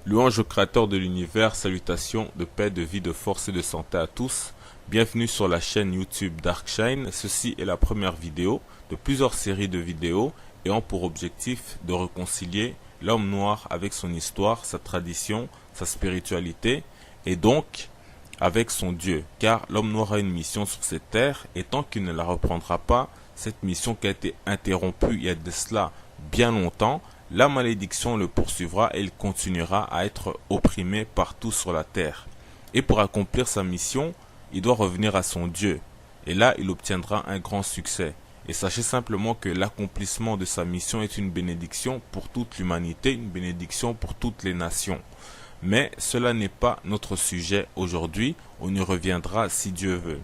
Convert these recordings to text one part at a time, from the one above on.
Louange au Créateur de l'univers, salutations de paix, de vie, de force et de santé à tous. Bienvenue sur la chaîne YouTube Darkshine. Ceci est la première vidéo de plusieurs séries de vidéos ayant pour objectif de réconcilier l'homme noir avec son histoire, sa tradition, sa spiritualité et donc avec son Dieu. Car l'homme noir a une mission sur cette terre et tant qu'il ne la reprendra pas, cette mission qui a été interrompue il y a de cela bien longtemps, la malédiction le poursuivra et il continuera à être opprimé partout sur la terre. Et pour accomplir sa mission, il doit revenir à son Dieu. Et là, il obtiendra un grand succès. Et sachez simplement que l'accomplissement de sa mission est une bénédiction pour toute l'humanité, une bénédiction pour toutes les nations. Mais cela n'est pas notre sujet aujourd'hui, on y reviendra si Dieu veut.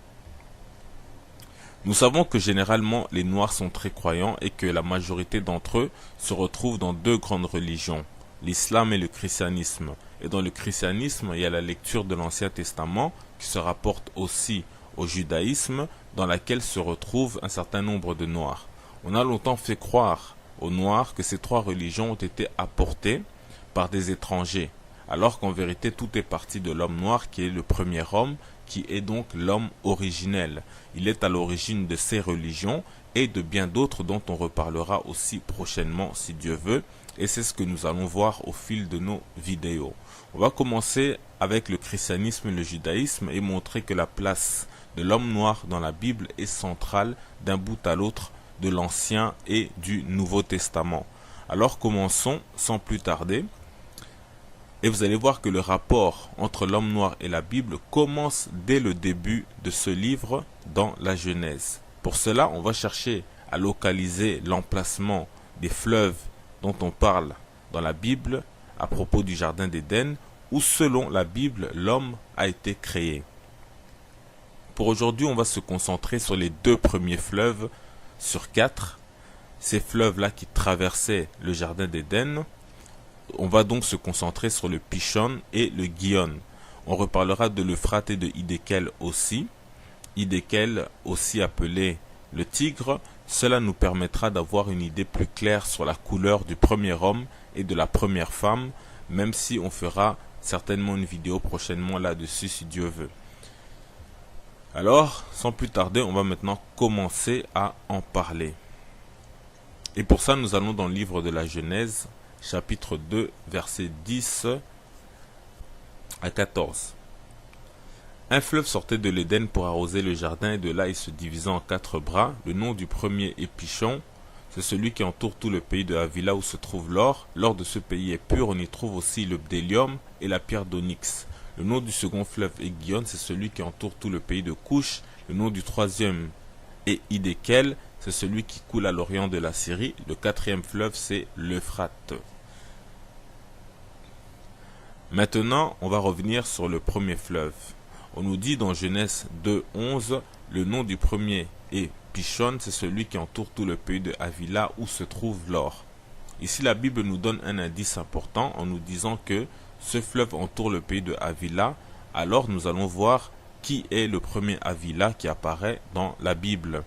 Nous savons que généralement les Noirs sont très croyants et que la majorité d'entre eux se retrouvent dans deux grandes religions, l'islam et le christianisme. Et dans le christianisme, il y a la lecture de l'Ancien Testament qui se rapporte aussi au judaïsme dans laquelle se retrouvent un certain nombre de Noirs. On a longtemps fait croire aux Noirs que ces trois religions ont été apportées par des étrangers, alors qu'en vérité tout est parti de l'homme noir qui est le premier homme, qui est donc l'homme originel. Il est à l'origine de ces religions et de bien d'autres dont on reparlera aussi prochainement si Dieu veut, et c'est ce que nous allons voir au fil de nos vidéos. On va commencer avec le christianisme et le judaïsme et montrer que la place de l'homme noir dans la Bible est centrale d'un bout à l'autre de l'Ancien et du Nouveau Testament. Alors commençons sans plus tarder. Et vous allez voir que le rapport entre l'homme noir et la Bible commence dès le début de ce livre dans la Genèse. Pour cela, on va chercher à localiser l'emplacement des fleuves dont on parle dans la Bible à propos du jardin d'Éden, où selon la Bible, l'homme a été créé. Pour aujourd'hui, on va se concentrer sur les deux premiers fleuves sur 4. Ces fleuves-là qui traversaient le jardin d'Éden. On va donc se concentrer sur le Pishon et le Gihon. On reparlera de l'Euphrate et de Hiddekel aussi. Hiddekel, aussi appelé le tigre, cela nous permettra d'avoir une idée plus claire sur la couleur du premier homme et de la première femme, même si on fera certainement une vidéo prochainement là-dessus si Dieu veut. Alors, sans plus tarder, on va maintenant commencer à en parler. Et pour ça, nous allons dans le livre de la Genèse, chapitre 2, versets 10 à 14. Un fleuve sortait de l'Éden pour arroser le jardin et de là il se divisait en 4 bras. Le nom du premier est Pishon, c'est celui qui entoure tout le pays de Havila où se trouve l'or. L'or de ce pays est pur, on y trouve aussi le bdélium et la pierre d'onyx. Le nom du second fleuve est Gihon, c'est celui qui entoure tout le pays de Couche. Le nom du troisième est Hiddekel, c'est celui qui coule à l'orient de la Syrie. Le quatrième fleuve, c'est l'Euphrate. Maintenant, on va revenir sur le premier fleuve. On nous dit dans Genèse 2:11, le nom du premier est Pishon, c'est celui qui entoure tout le pays de Havila où se trouve l'or. Ici, la Bible nous donne un indice important en nous disant que ce fleuve entoure le pays de Havila. Alors, nous allons voir qui est le premier Havila qui apparaît dans la Bible.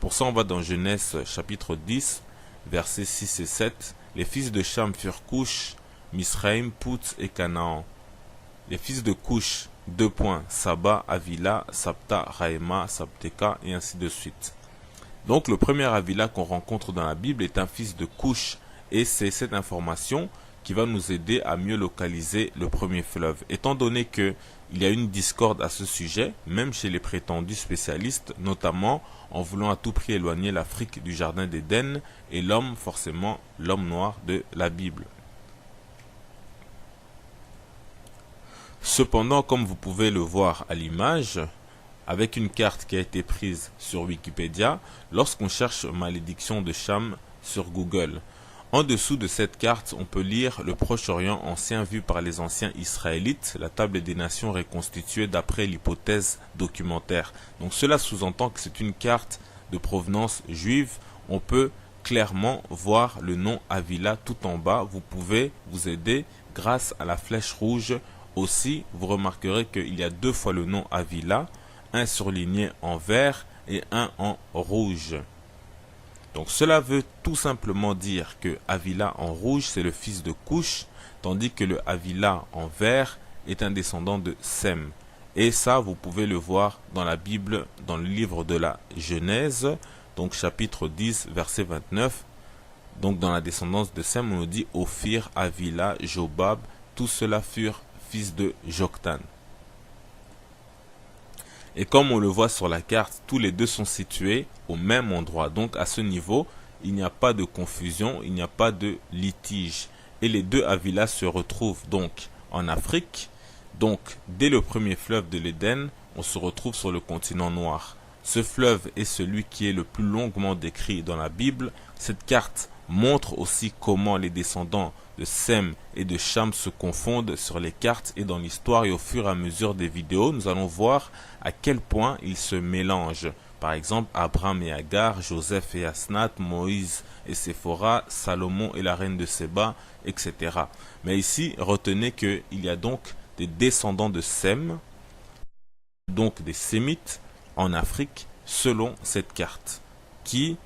Pour ça, on va dans Genèse chapitre 10, versets 6 et 7. Les fils de Cham furent Couche, Misraïm, Pout et Canaan. Les fils de Couche, Saba, Havila, Sabta, Raïma, Sabteka et ainsi de suite. Donc le premier Havila qu'on rencontre dans la Bible est un fils de Couche et c'est cette information qui va nous aider à mieux localiser le premier fleuve. Étant donné qu'il y a une discorde à ce sujet, même chez les prétendus spécialistes, notamment en voulant à tout prix éloigner l'Afrique du jardin d'Éden et l'homme, forcément l'homme noir de la Bible. Cependant, comme vous pouvez le voir à l'image, avec une carte qui a été prise sur Wikipédia, lorsqu'on cherche malédiction de Cham sur Google, en dessous de cette carte, on peut lire le Proche-Orient ancien vu par les anciens Israélites, la table des nations reconstituée d'après l'hypothèse documentaire. Donc cela sous-entend que c'est une carte de provenance juive. On peut clairement voir le nom Havila tout en bas. Vous pouvez vous aider grâce à la flèche rouge. Aussi, vous remarquerez qu'il y a 2 fois le nom Havila, un surligné en vert et un en rouge. Donc cela veut tout simplement dire que Havila en rouge c'est le fils de Cush, tandis que le Havila en vert est un descendant de Sem. Et ça vous pouvez le voir dans la Bible, dans le livre de la Genèse, donc chapitre 10 verset 29. Donc dans la descendance de Sem on nous dit Ophir, Havila, Jobab, tous ceux-là furent fils de Joktan. Et comme on le voit sur la carte, tous les deux sont situés au même endroit. Donc à ce niveau, il n'y a pas de confusion, il n'y a pas de litige. Et les deux Havila se retrouvent donc en Afrique. Donc dès le premier fleuve de l'Éden, on se retrouve sur le continent noir. Ce fleuve est celui qui est le plus longuement décrit dans la Bible. Cette carte montre aussi comment les descendants de Sem et de Cham se confondent sur les cartes et dans l'histoire, et au fur et à mesure des vidéos, nous allons voir à quel point ils se mélangent. Par exemple, Abraham et Agar, Joseph et Asnath, Moïse et Séphora, Salomon et la reine de Séba, etc. Mais ici, retenez qu'il y a donc des descendants de Sem, donc des Sémites, en Afrique, selon cette carte, qui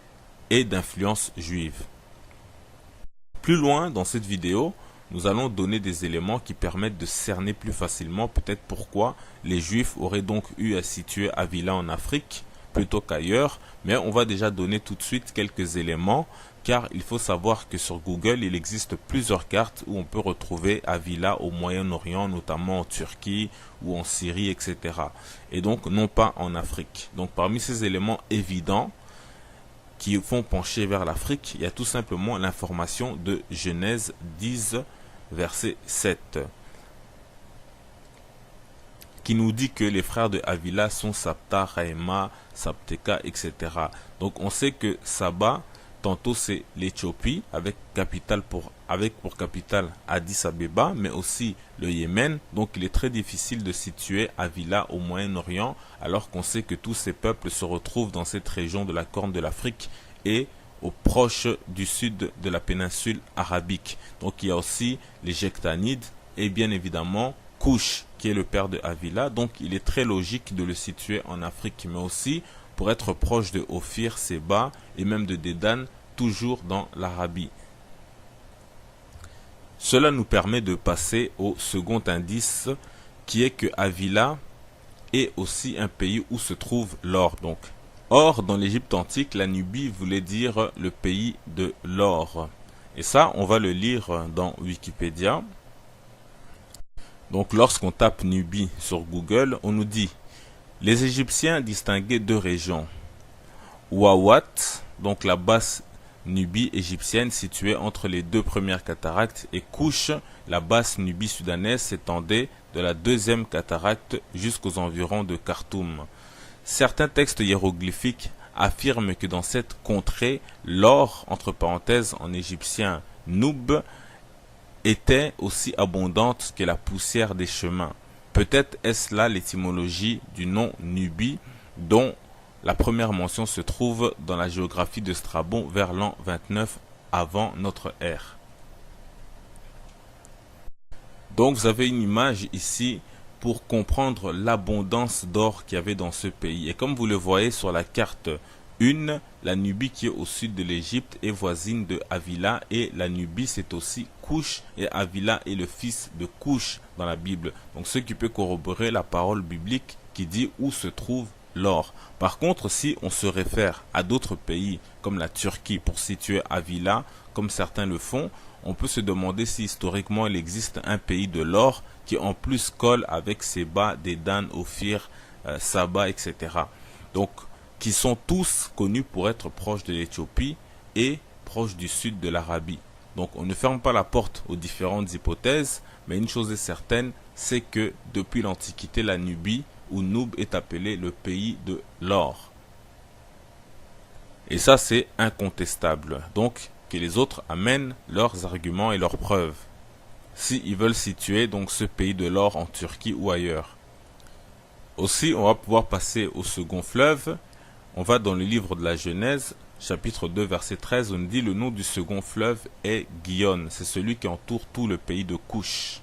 est d'influence juive. Plus loin dans cette vidéo, nous allons donner des éléments qui permettent de cerner plus facilement peut-être pourquoi les Juifs auraient donc eu à situer Havila en Afrique plutôt qu'ailleurs, mais on va déjà donner tout de suite quelques éléments car il faut savoir que sur Google il existe plusieurs cartes où on peut retrouver Havila au Moyen-Orient, notamment en Turquie ou en Syrie, etc. Et donc non pas en Afrique. Donc parmi ces éléments évidents qui font pencher vers l'Afrique, il y a tout simplement l'information de Genèse 10, verset 7, qui nous dit que les frères de Havila sont Sabta, Raïma, Sabteka, etc. Donc on sait que Saba, tantôt c'est l'Éthiopie, avec pour capitale Addis Abeba, mais aussi le Yémen. Donc il est très difficile de situer Havila au Moyen-Orient, alors qu'on sait que tous ces peuples se retrouvent dans cette région de la Corne de l'Afrique et au proche du sud de la péninsule arabique. Donc il y a aussi les Jektanides et bien évidemment Cush, qui est le père de Havila. Donc il est très logique de le situer en Afrique, mais aussi pour être proche de Ophir, Séba et même de Dédan, toujours dans l'Arabie. Cela nous permet de passer au second indice, qui est que Havila est aussi un pays où se trouve l'or. Donc, or, dans l'Égypte antique, la Nubie voulait dire le pays de l'or. Et ça, on va le lire dans Wikipédia. Donc, lorsqu'on tape Nubie sur Google, on nous dit: les Égyptiens distinguaient deux régions. Ouawat, donc la basse Nubie égyptienne située entre les deux premières cataractes, et Cush, la basse Nubie soudanaise s'étendait de la deuxième cataracte jusqu'aux environs de Khartoum. Certains textes hiéroglyphiques affirment que dans cette contrée, l'or, entre parenthèses en égyptien Noub, était aussi abondante que la poussière des chemins. Peut-être est-ce là l'étymologie du nom Nubie, dont la première mention se trouve dans la géographie de Strabon vers l'an 29 avant notre ère. Donc vous avez une image ici pour comprendre l'abondance d'or qu'il y avait dans ce pays. Et comme vous le voyez sur la carte 1, la Nubie qui est au sud de l'Égypte est voisine de Havila, et la Nubie c'est aussi Cush, et Havila est le fils de Cush dans la Bible. Donc ce qui peut corroborer la parole biblique qui dit où se trouve l'or. Par contre, si on se réfère à d'autres pays comme la Turquie pour situer Havila, comme certains le font, on peut se demander si historiquement il existe un pays de l'or qui en plus colle avec Séba, Dédan, Ophir, Saba, etc. Donc, qui sont tous connus pour être proches de l'Éthiopie et proches du sud de l'Arabie. Donc on ne ferme pas la porte aux différentes hypothèses, mais une chose est certaine, c'est que depuis l'Antiquité, la Nubie ou Noub est appelé le pays de l'or. Et ça c'est incontestable. Donc que les autres amènent leurs arguments et leurs preuves, s'ils veulent situer donc ce pays de l'or en Turquie ou ailleurs. Aussi on va pouvoir passer au second fleuve. On va dans le livre de la Genèse, chapitre 2, verset 13, on dit: le nom du second fleuve est Gihon. C'est celui qui entoure tout le pays de Cush.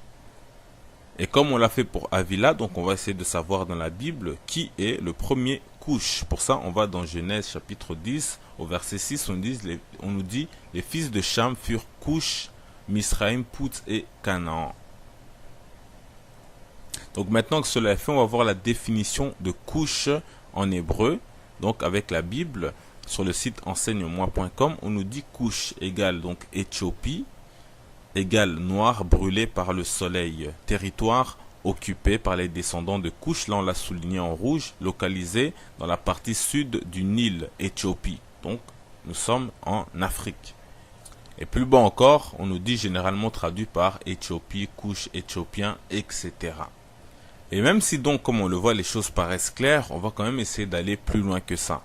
Et comme on l'a fait pour Havila, donc on va essayer de savoir dans la Bible qui est le premier Couche. Pour ça, on va dans Genèse chapitre 10, au verset 6, on nous dit les fils de Cham furent Couche, Misraïm, Pout et Canaan. Donc maintenant que cela est fait, on va voir la définition de Couche en hébreu. Donc avec la Bible, sur le site enseigne-moi.com, on nous dit Couche égale donc Éthiopie, égale noir brûlé par le soleil, territoire occupé par les descendants de Couche, là on l'a souligné en rouge, localisé dans la partie sud du Nil, Éthiopie. Donc nous sommes en Afrique. Et plus bas encore, on nous dit généralement traduit par Éthiopie, Couche, Éthiopien, etc. Et même si donc, comme on le voit, les choses paraissent claires, on va quand même essayer d'aller plus loin que ça.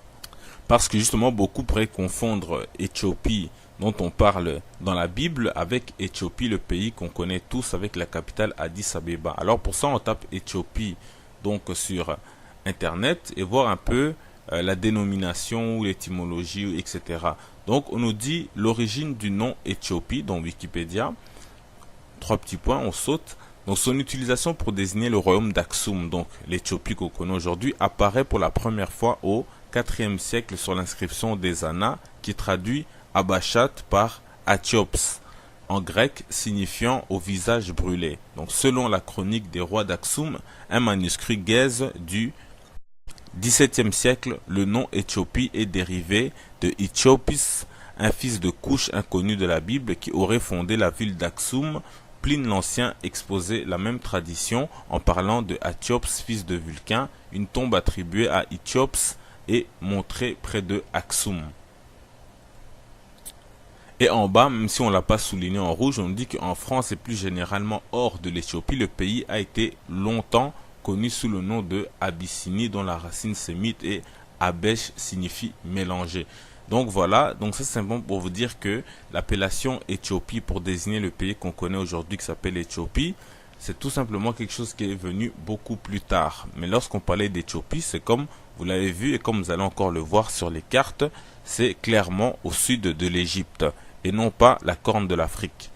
Parce que justement, beaucoup pourraient confondre Éthiopie, dont on parle dans la Bible, avec Éthiopie, le pays qu'on connaît tous, avec la capitale Addis Abeba. Alors pour ça, on tape Éthiopie donc sur Internet et voir un peu la dénomination ou l'étymologie, etc. Donc on nous dit l'origine du nom Éthiopie dans Wikipédia. 3 petits points, on saute. Donc son utilisation pour désigner le royaume d'Aksum, donc l'Éthiopie qu'on connaît aujourd'hui, apparaît pour la première fois au IVe siècle sur l'inscription des Anna, qui traduit Abachat par Athiops, en grec signifiant au visage brûlé. Donc selon la chronique des rois d'Aksum, un manuscrit guèze du XVIIe siècle, le nom Éthiopie est dérivé de Éthiopis, un fils de Couche inconnu de la Bible qui aurait fondé la ville d'Aksum. Pline l'Ancien exposait la même tradition en parlant de Athiops, fils de Vulcain, une tombe attribuée à Éthiops et montrée près de Aksum. Et en bas, même si on ne l'a pas souligné en rouge, on dit qu'en France et plus généralement hors de l'Éthiopie, le pays a été longtemps connu sous le nom de Abyssinie, dont la racine sémite est Abesh signifie mélanger. Donc voilà, donc ça c'est simplement pour vous dire que l'appellation Éthiopie pour désigner le pays qu'on connaît aujourd'hui qui s'appelle Éthiopie, c'est tout simplement quelque chose qui est venu beaucoup plus tard. Mais lorsqu'on parlait d'Éthiopie, c'est comme vous l'avez vu et comme vous allez encore le voir sur les cartes, c'est clairement au sud de l'Égypte et non pas la corne de l'Afrique.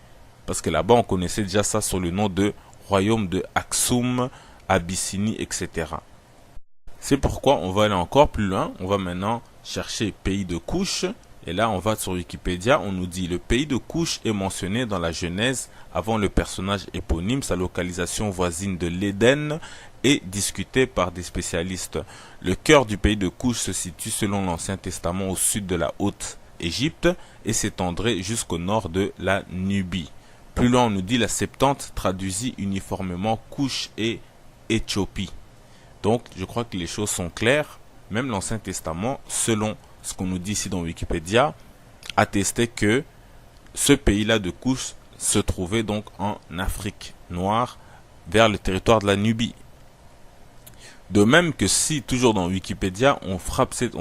Parce que là-bas on connaissait déjà ça sous le nom de royaume de Aksum, Abyssinie, etc. C'est pourquoi on va aller encore plus loin. On va maintenant chercher pays de Couche. Et là, on va sur Wikipédia. On nous dit le pays de Couche est mentionné dans la Genèse avant le personnage éponyme. Sa localisation voisine de l'Éden est discutée par des spécialistes. Le cœur du pays de Couche se situe selon l'Ancien Testament au sud de la Haute-Égypte et s'étendrait jusqu'au nord de la Nubie. Plus loin, on nous dit la Septante traduisit uniformément Couche et Éthiopie. Donc, je crois que les choses sont claires. Même l'Ancien Testament, selon ce qu'on nous dit ici dans Wikipédia, attestait que ce pays-là de Couche se trouvait donc en Afrique noire, vers le territoire de la Nubie. De même que si, toujours dans Wikipédia, on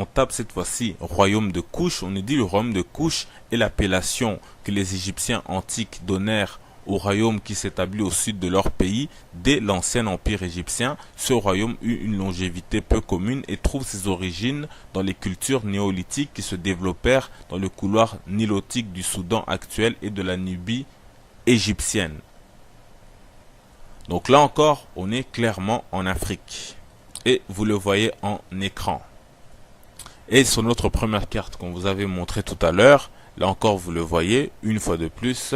tape cette fois-ci royaume de Couche, on nous dit le royaume de Couche est l'appellation que les Égyptiens antiques donnèrent au royaume qui s'établit au sud de leur pays. Dès l'ancien empire égyptien, ce royaume eut une longévité peu commune et trouve ses origines dans les cultures néolithiques qui se développèrent dans le couloir nilotique du Soudan actuel et de la Nubie égyptienne. Donc là encore, on est clairement en Afrique. Et vous le voyez en écran. Et sur notre première carte qu'on vous avait montré tout à l'heure, là encore vous le voyez, une fois de plus,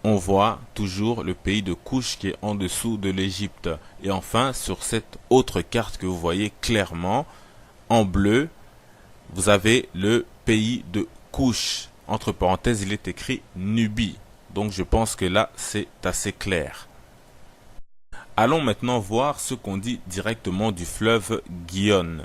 on voit toujours le pays de Couche qui est en dessous de l'Égypte. Et enfin, sur cette autre carte que vous voyez clairement, en bleu, vous avez le pays de Couche. Entre parenthèses, il est écrit Nubie. Donc je pense que là, c'est assez clair. Allons maintenant voir ce qu'on dit directement du fleuve Gihon.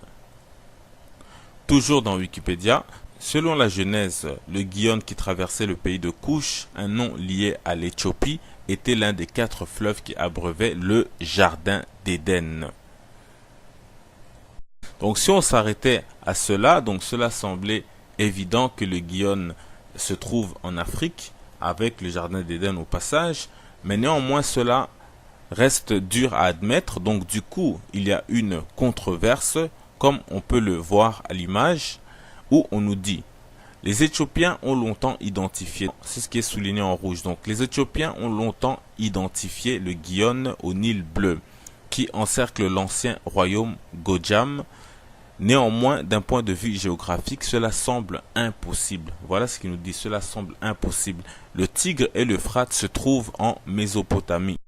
Toujours dans Wikipédia, selon la Genèse, le Gihon qui traversait le pays de Couche, un nom lié à l'Éthiopie, était l'un des 4 fleuves qui abreuvaient le jardin d'Éden. Donc si on s'arrêtait à cela, donc cela semblait évident que le Gihon se trouve en Afrique, avec le jardin d'Éden au passage, mais néanmoins cela reste dur à admettre. Donc du coup, il y a une controverse, comme on peut le voir à l'image, où on nous dit les Éthiopiens ont longtemps identifié, c'est ce qui est souligné en rouge, donc les Éthiopiens ont longtemps identifié le Gihon au Nil bleu, qui encercle l'ancien royaume Gojam, Néanmoins, d'un point de vue géographique, cela semble impossible. Voilà ce qu'il nous dit, cela semble impossible. Le Tigre et l'Euphrate se trouvent en Mésopotamie.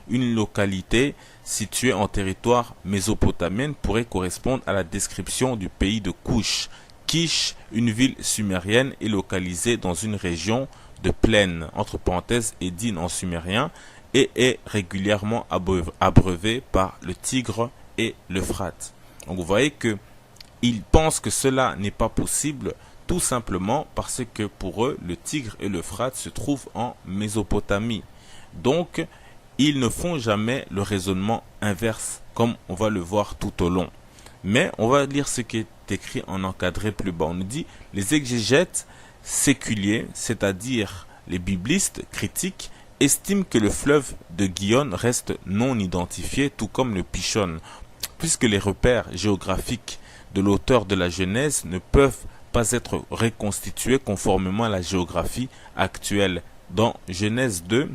Une localité située en territoire mésopotamien pourrait correspondre à la description du pays de Couche. Kish, une ville sumérienne, est localisée dans une région de plaine, entre parenthèses Édine en sumérien, et est régulièrement abreuvée par le Tigre et l'Euphrate. Donc vous voyez que ils pensent que cela n'est pas possible, tout simplement parce que pour eux, le Tigre et l'Euphrate se trouvent en Mésopotamie. Donc, ils ne font jamais le raisonnement inverse, comme on va le voir tout au long. Mais on va lire ce qui est écrit en encadré plus bas. On nous dit, les exégètes séculiers, c'est-à-dire les biblistes critiques, estiment que le fleuve de Gihon reste non identifié, tout comme le Pishon, puisque les repères géographiques de l'auteur de la Genèse ne peuvent pas être reconstitués conformément à la géographie actuelle. Dans Genèse 2,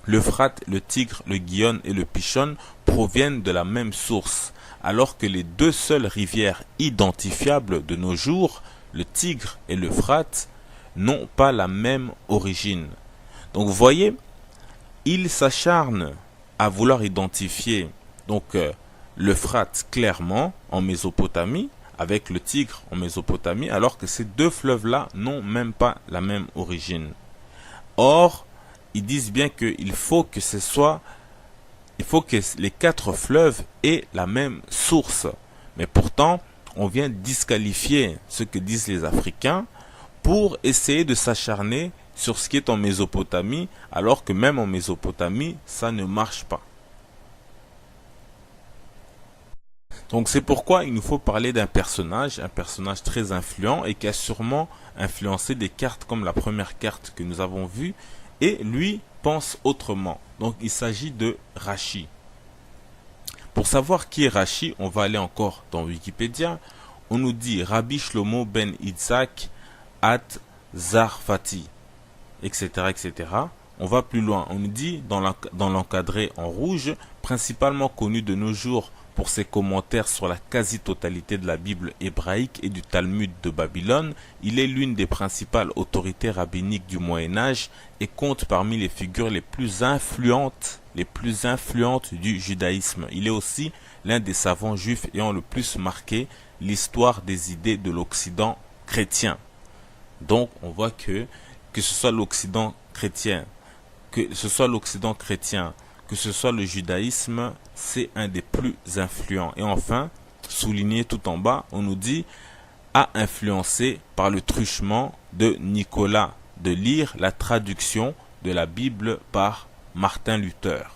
l'Euphrate, le Tigre, le Gihon et le Pishon proviennent de la même source, alors que les deux seules rivières identifiables de nos jours, le Tigre et l'Euphrate, n'ont pas la même origine. Donc vous voyez, ils s'acharnent à vouloir identifier l'Euphrate clairement en Mésopotamie, avec le Tigre en Mésopotamie, alors que ces deux fleuves-là n'ont même pas la même origine. Or, ils disent bien qu'il faut que les quatre fleuves aient la même source. Mais pourtant, on vient disqualifier ce que disent les Africains pour essayer de s'acharner sur ce qui est en Mésopotamie, alors que même en Mésopotamie, ça ne marche pas. Donc c'est pourquoi il nous faut parler d'un personnage très influent et qui a sûrement influencé des cartes comme la première carte que nous avons vue, et lui pense autrement. Donc il s'agit de Rachi. Pour savoir qui est Rachi, on va aller encore dans Wikipédia. On nous dit Rabbi Shlomo ben Yitzhak at Zarfati, etc., etc. On va plus loin. On nous dit dans l'encadré en rouge, principalement connu de nos jours pour ses commentaires sur la quasi-totalité de la Bible hébraïque et du Talmud de Babylone, il est l'une des principales autorités rabbiniques du Moyen-Âge et compte parmi les figures les plus influentes du judaïsme. Il est aussi l'un des savants juifs ayant le plus marqué l'histoire des idées de l'Occident chrétien. Donc on voit que ce soit l'Occident chrétien, que ce soit le judaïsme, c'est un des plus influents. Et enfin, souligné tout en bas, on nous dit a influencé par le truchement de Nicolas de lire la traduction de la Bible par Martin Luther.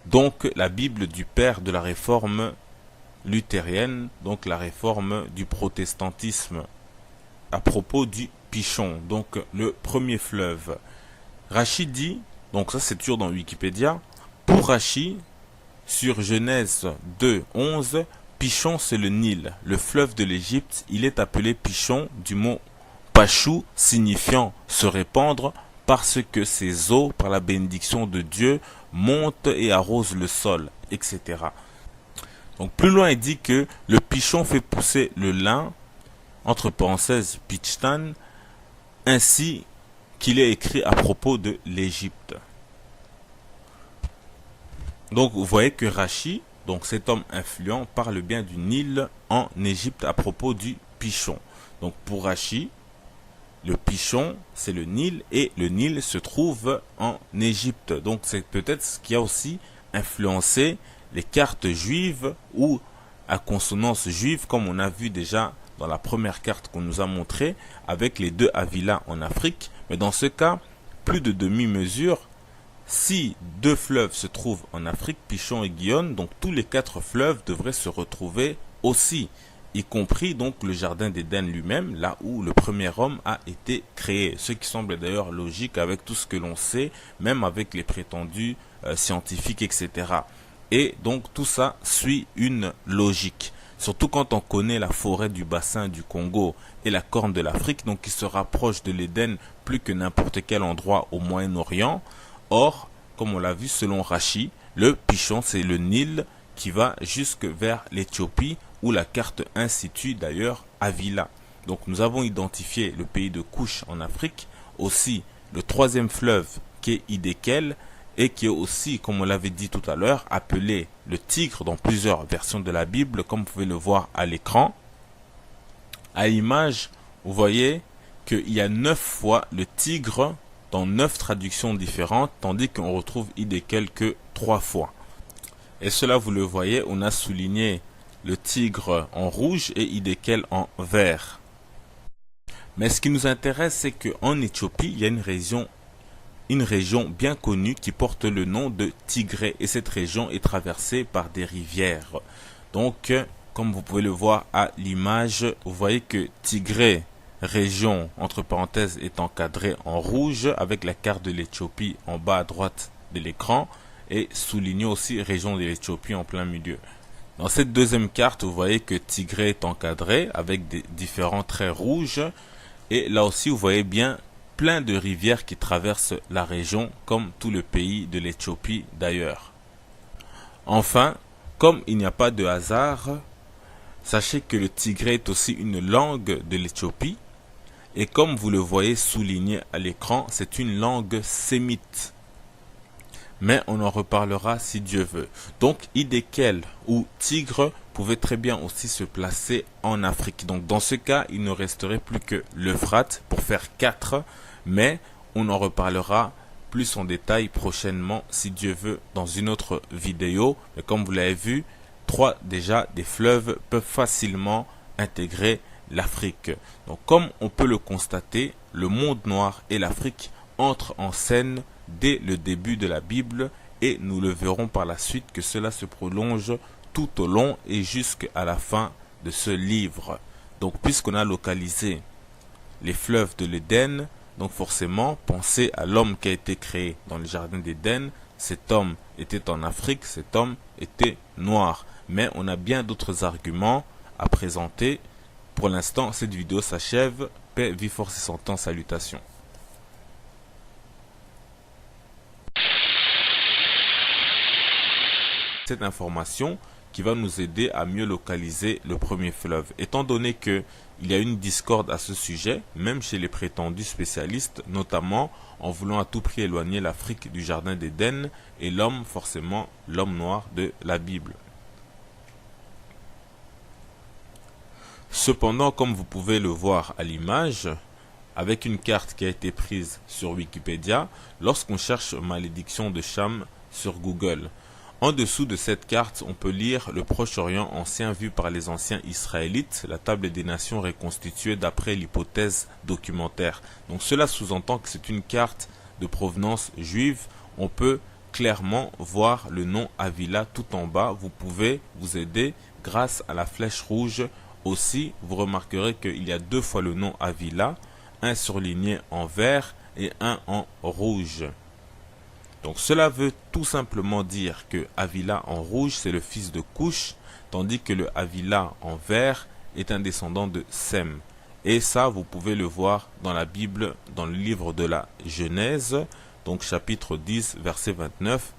Donc la Bible du père de la réforme luthérienne, donc la réforme du protestantisme, à propos du Pishon, donc le premier fleuve. Rachi dit, donc ça c'est toujours dans Wikipédia, pour Rachi, sur Genèse 2, 11, Pishon c'est le Nil, le fleuve de l'Égypte. Il est appelé Pishon du mot Pachou, signifiant se répandre, parce que ses eaux, par la bénédiction de Dieu, montent et arrosent le sol, etc. Donc plus loin il dit que le Pishon fait pousser le lin, entre parenthèses Pichtan, ainsi qu'il est écrit à propos de l'Égypte. Donc vous voyez que Rachi, donc cet homme influent, parle bien du Nil en Égypte à propos du Pishon. Donc pour Rachi, le Pishon c'est le Nil et le Nil se trouve en Égypte. Donc c'est peut-être ce qui a aussi influencé les cartes juives ou à consonance juive, comme on a vu déjà dans la première carte qu'on nous a montrée avec les deux Avila en Afrique. Mais dans ce cas, plus de demi-mesure. Si deux fleuves se trouvent en Afrique, Pishon et Gihon, donc tous les quatre fleuves devraient se retrouver aussi, y compris donc le jardin d'Éden lui-même, là où le premier homme a été créé. Ce qui semble d'ailleurs logique avec tout ce que l'on sait, même avec les prétendus scientifiques, etc. Et donc tout ça suit une logique. Surtout quand on connaît la forêt du bassin du Congo et la corne de l'Afrique, donc qui se rapproche de l'Éden plus que n'importe quel endroit au Moyen-Orient. Or, comme on l'a vu selon Rachi, le Pishon c'est le Nil qui va jusque vers l'Éthiopie où la carte 1 situe d'ailleurs Avila. Donc nous avons identifié le pays de Couche en Afrique, aussi le troisième fleuve qui est Hiddekel et qui est aussi, comme on l'avait dit tout à l'heure, appelé le Tigre dans plusieurs versions de la Bible, comme vous pouvez le voir à l'écran. À l'image, vous voyez qu'il y a 9 fois le Tigre dans 9 traductions différentes, tandis qu'on retrouve Hiddekel que 3 fois. Et cela, vous le voyez, on a souligné le Tigre en rouge et Hiddekel en vert. Mais ce qui nous intéresse, c'est qu'en Éthiopie, il y a une région bien connue qui porte le nom de Tigré. Et cette région est traversée par des rivières. Donc, comme vous pouvez le voir à l'image, vous voyez que Tigré, région, entre parenthèses, est encadrée en rouge avec la carte de l'Éthiopie en bas à droite de l'écran et souligné aussi région de l'Éthiopie en plein milieu. Dans cette deuxième carte, vous voyez que Tigré est encadré avec des différents traits rouges. Et là aussi, vous voyez bien plein de rivières qui traversent la région, comme tout le pays de l'Éthiopie d'ailleurs. Enfin, comme il n'y a pas de hasard, sachez que le Tigré est aussi une langue de l'Éthiopie. Et comme vous le voyez souligné à l'écran, c'est une langue sémite. Mais on en reparlera si Dieu veut. Donc, Hiddekel ou Tigre pouvait très bien aussi se placer en Afrique. Donc, dans ce cas, il ne resterait plus que l'Euphrate pour faire 4. Mais on en reparlera plus en détail prochainement, si Dieu veut, dans une autre vidéo. Mais comme vous l'avez vu, 3 déjà des fleuves peuvent facilement intégrer l'Afrique. Donc, comme on peut le constater, le monde noir et l'Afrique entrent en scène dès le début de la Bible et nous le verrons par la suite que cela se prolonge tout au long et jusqu'à la fin de ce livre. Donc puisqu'on a localisé les fleuves de l'Éden, donc forcément pensez à l'homme qui a été créé dans le jardin d'Éden. Cet homme était en Afrique, cet homme était noir. Mais on a bien d'autres arguments à présenter. Pour l'instant, cette vidéo s'achève. Paix, vie, force et santé, salutations. Cette information qui va nous aider à mieux localiser le premier fleuve. Étant donné qu'il y a une discorde à ce sujet, même chez les prétendus spécialistes, notamment en voulant à tout prix éloigner l'Afrique du jardin d'Éden et l'homme, forcément l'homme noir de la Bible. Cependant, comme vous pouvez le voir à l'image, avec une carte qui a été prise sur Wikipédia, lorsqu'on cherche malédiction de Cham sur Google, en dessous de cette carte, on peut lire le Proche-Orient ancien vu par les anciens Israélites, la table des nations reconstituée d'après l'hypothèse documentaire. Donc cela sous-entend que c'est une carte de provenance juive. On peut clairement voir le nom Avila tout en bas. Vous pouvez vous aider grâce à la flèche rouge. Aussi, vous remarquerez qu'il y a 2 fois le nom Avila, un surligné en vert et un en rouge. Donc cela veut tout simplement dire que Avila en rouge c'est le fils de Couche, tandis que le Avila en vert est un descendant de Sem. Et ça vous pouvez le voir dans la Bible, dans le livre de la Genèse, donc chapitre 10 verset 29.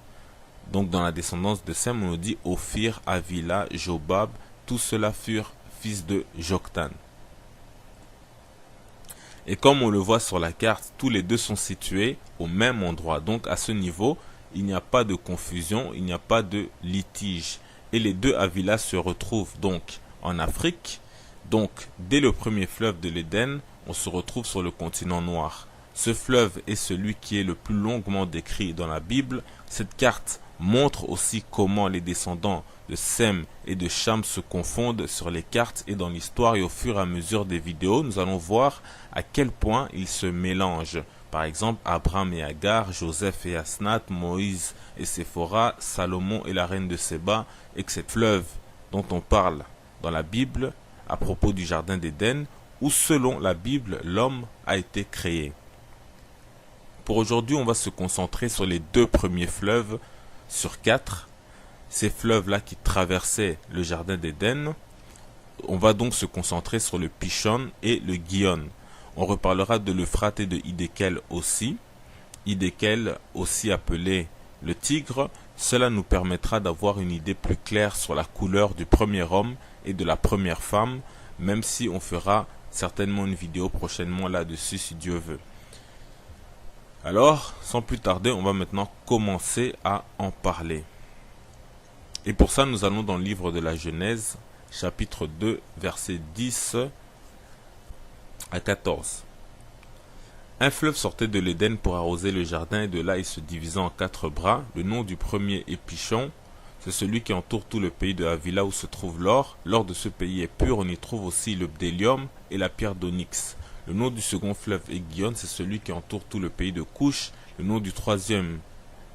Donc dans la descendance de Sem on nous dit Ophir, Avila, Jobab, tous ceux-là furent fils de Joktan. Et comme on le voit sur la carte, tous les deux sont situés au même endroit. Donc à ce niveau, il n'y a pas de confusion, il n'y a pas de litige. Et les deux Avila se retrouvent donc en Afrique. Donc dès le premier fleuve de l'Éden, on se retrouve sur le continent noir. Ce fleuve est celui qui est le plus longuement décrit dans la Bible. Cette carte montre aussi comment les descendants de Sem et de Cham se confondent sur les cartes et dans l'histoire, et au fur et à mesure des vidéos, nous allons voir à quel point ils se mélangent. Par exemple, Abraham et Agar, Joseph et Asnath, Moïse et Séphora, Salomon et la reine de Séba, etc. Fleuve dont on parle dans la Bible à propos du jardin d'Éden, où selon la Bible, l'homme a été créé. Pour aujourd'hui, on va se concentrer sur les 2 premiers fleuves sur 4. Ces fleuves-là qui traversaient le jardin d'Éden. On va donc se concentrer sur le Pishon et le Gihon. On reparlera de l'Euphrate et de Hiddekel aussi. Hiddekel aussi appelé le Tigre, Cela nous permettra d'avoir une idée plus claire sur la couleur du premier homme et de la première femme, même si on fera certainement une vidéo prochainement là-dessus si Dieu veut. Alors, sans plus tarder, on va maintenant commencer à en parler. Et pour ça, nous allons dans le livre de la Genèse, chapitre 2, versets 10 à 14. Un fleuve sortait de l'Éden pour arroser le jardin, et de là il se divisait en 4 bras. Le nom du premier est Pishon, c'est celui qui entoure tout le pays de Havila où se trouve l'or. L'or de ce pays est pur, on y trouve aussi le bdellium et la pierre d'onyx. Le nom du second fleuve est Gihon, c'est celui qui entoure tout le pays de Couche. Le nom du troisième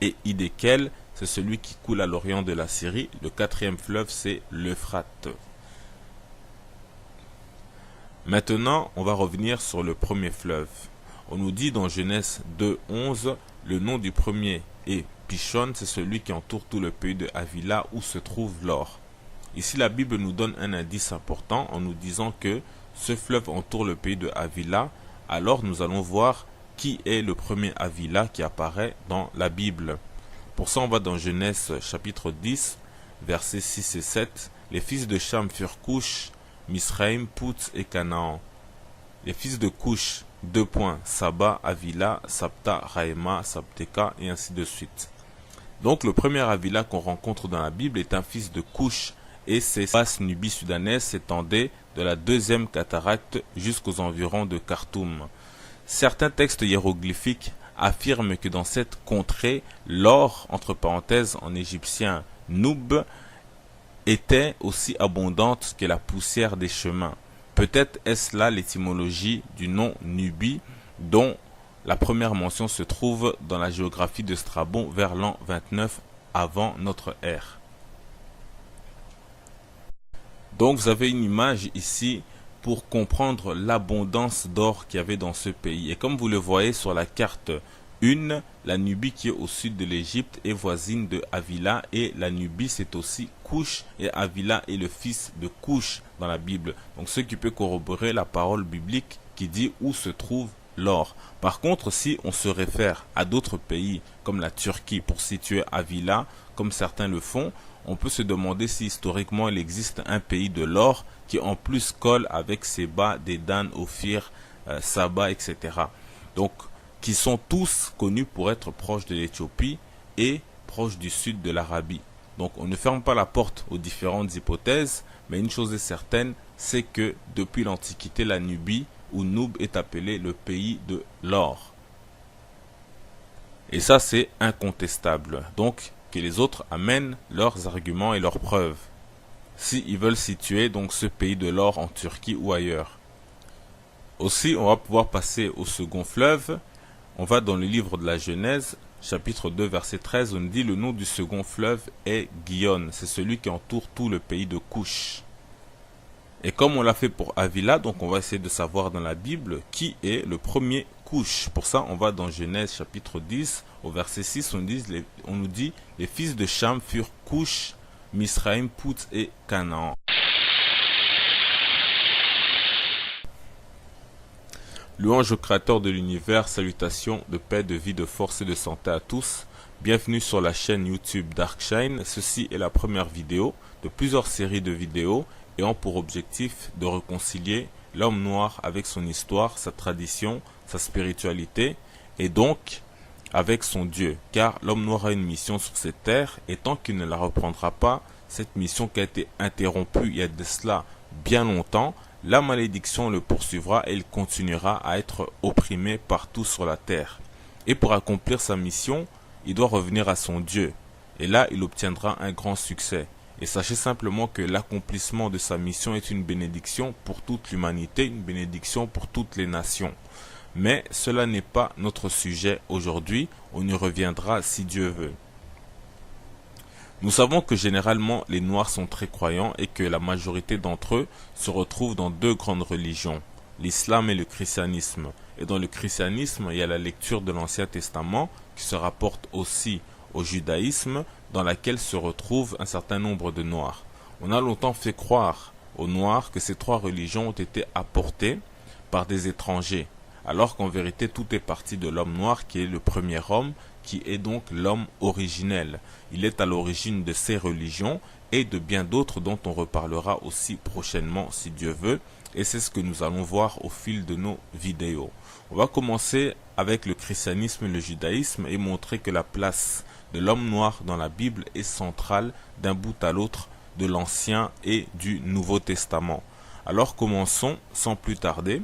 est Hiddekel, c'est celui qui coule à l'orient de la Syrie. Le quatrième fleuve c'est l'Euphrate. Maintenant, on va revenir sur le premier fleuve. On nous dit dans Genèse 2:11, le nom du premier est Pishon, c'est celui qui entoure tout le pays de Havila où se trouve l'or. Ici, la Bible nous donne un indice important en nous disant que ce fleuve entoure le pays de Havila. Alors, nous allons voir qui est le premier Havila qui apparaît dans la Bible. Pour ça, on va dans Genèse chapitre 10, versets 6 et 7. Les fils de Cham furent Couche, Misraïm, Pout et Canaan. Les fils de Couche, Saba, Havila, Sabta, Raïma, Sabteka, et ainsi de suite. Donc le premier Havila qu'on rencontre dans la Bible est un fils de Couche, et ses basses Nubie soudanaises s'étendaient de la deuxième cataracte jusqu'aux environs de Khartoum. Certains textes hiéroglyphiques affirment que dans cette contrée, l'or, entre parenthèses en égyptien Noub, était aussi abondante que la poussière des chemins. Peut-être est-ce là l'étymologie du nom Nubie, dont la première mention se trouve dans la géographie de Strabon vers l'an 29 avant notre ère. Donc vous avez une image ici pour comprendre l'abondance d'or qu'il y avait dans ce pays. Et comme vous le voyez sur la carte 1, la Nubie qui est au sud de l'Égypte est voisine de Havila, et la Nubie c'est aussi Couche, et Havila est le fils de Couche dans la Bible. Donc ce qui peut corroborer la parole biblique qui dit où se trouve l'or. Par contre, si on se réfère à d'autres pays comme la Turquie pour situer Havila, comme certains le font, on peut se demander si historiquement il existe un pays de l'or qui en plus colle avec Séba, Dédan, Ophir, Saba, etc. Donc qui sont tous connus pour être proches de l'Éthiopie et proches du sud de l'Arabie. Donc on ne ferme pas la porte aux différentes hypothèses, mais une chose est certaine, c'est que depuis l'Antiquité, la Nubie ou Noub est appelée le pays de l'or. Et ça c'est incontestable. Donc que les autres amènent leurs arguments et leurs preuves, s'ils veulent situer donc ce pays de l'or en Turquie ou ailleurs. Aussi, on va pouvoir passer au second fleuve. On va dans le livre de la Genèse, chapitre 2, verset 13, on dit le nom du second fleuve est Gihon, c'est celui qui entoure tout le pays de Couche. Et comme on l'a fait pour Havila, donc on va essayer de savoir dans la Bible qui est le premier Couche. Pour ça, on va dans Genèse chapitre 10, au verset 6, on nous dit les fils de Cham furent Couche, Misraïm, Pout et Canaan. Louange au Créateur de l'univers, salutations de paix, de vie, de force et de santé à tous. Bienvenue sur la chaîne YouTube Darkshine. Ceci est la première vidéo de plusieurs séries de vidéos ayant pour objectif de réconcilier l'homme noir avec son histoire, sa tradition, sa spiritualité et donc avec son Dieu. Car l'homme noir a une mission sur cette terre et tant qu'il ne la reprendra pas, cette mission qui a été interrompue il y a de cela bien longtemps, la malédiction le poursuivra et il continuera à être opprimé partout sur la terre. Et pour accomplir sa mission, il doit revenir à son Dieu. Et là, il obtiendra un grand succès. Et sachez simplement que l'accomplissement de sa mission est une bénédiction pour toute l'humanité, une bénédiction pour toutes les nations. Mais cela n'est pas notre sujet aujourd'hui, on y reviendra si Dieu veut. Nous savons que généralement les Noirs sont très croyants et que la majorité d'entre eux se retrouvent dans deux grandes religions, l'islam et le christianisme. Et dans le christianisme, il y a la lecture de l'Ancien Testament qui se rapporte aussi au judaïsme, dans laquelle se retrouvent un certain nombre de Noirs. On a longtemps fait croire aux Noirs que ces trois religions ont été apportées par des étrangers, alors qu'en vérité tout est parti de l'homme noir qui est le premier homme, qui est donc l'homme originel. Il est à l'origine de ces religions et de bien d'autres dont on reparlera aussi prochainement si Dieu veut, et c'est ce que nous allons voir au fil de nos vidéos. On va commencer avec le christianisme et le judaïsme et montrer que la place de l'homme noir dans la Bible est centrale d'un bout à l'autre de l'Ancien et du Nouveau Testament. Alors commençons sans plus tarder.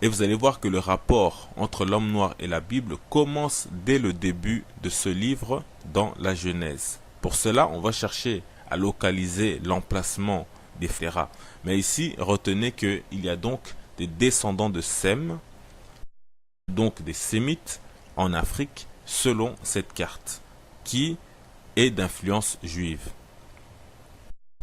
Et vous allez voir que le rapport entre l'homme noir et la Bible commence dès le début de ce livre dans la Genèse. Pour cela, on va chercher à localiser l'emplacement des Phléra. Mais ici, retenez qu'il y a donc des descendants de Sem, donc des Sémites, en Afrique, selon cette carte, qui est d'influence juive.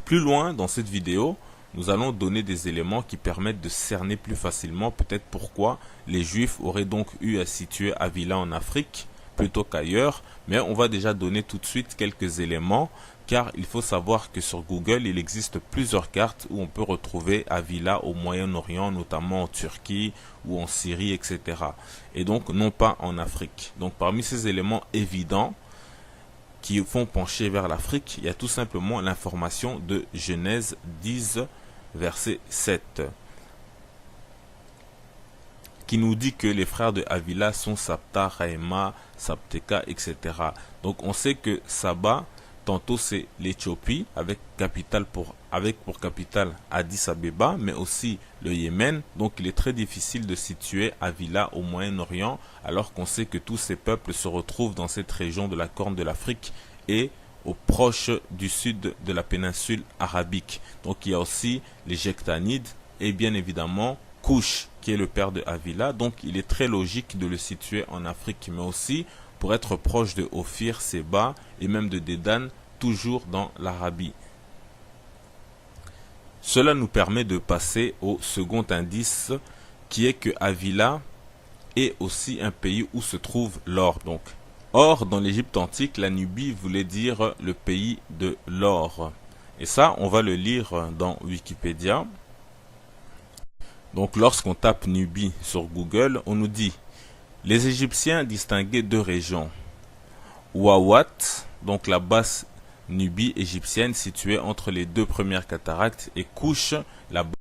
Plus loin dans cette vidéo, nous allons donner des éléments qui permettent de cerner plus facilement peut-être pourquoi les Juifs auraient donc eu à situer Avila en Afrique plutôt qu'ailleurs, mais on va déjà donner tout de suite quelques éléments car il faut savoir que sur Google il existe plusieurs cartes où on peut retrouver Avila au Moyen-Orient, notamment en Turquie ou en Syrie, etc. Et donc non pas en Afrique. Donc parmi ces éléments évidents qui font pencher vers l'Afrique, il y a tout simplement l'information de Genèse 10, verset 7, qui nous dit que les frères de Avila sont Sabta, Raïma, Sabteka, etc. Donc on sait que Saba, tantôt c'est l'Éthiopie, avec pour capitale Addis Abeba, mais aussi le Yémen. Donc il est très difficile de situer Avila au Moyen-Orient, alors qu'on sait que tous ces peuples se retrouvent dans cette région de la Corne de l'Afrique et au proche du sud de la péninsule arabique. Donc il y a aussi les Jectanides et bien évidemment Cush, qui est le père de Avila. Donc il est très logique de le situer en Afrique, mais aussi pour être proche de Ophir, Séba et même de Dédan, toujours dans l'Arabie. Cela nous permet de passer au second indice, qui est que Avila est aussi un pays où se trouve l'or. Donc, or, dans l'Égypte antique, la Nubie voulait dire le pays de l'or. Et ça, on va le lire dans Wikipédia. Donc, lorsqu'on tape Nubie sur Google, on nous dit: les Égyptiens distinguaient deux régions. Ouawat, donc la basse Nubie égyptienne située entre les deux premières cataractes, et Kush, la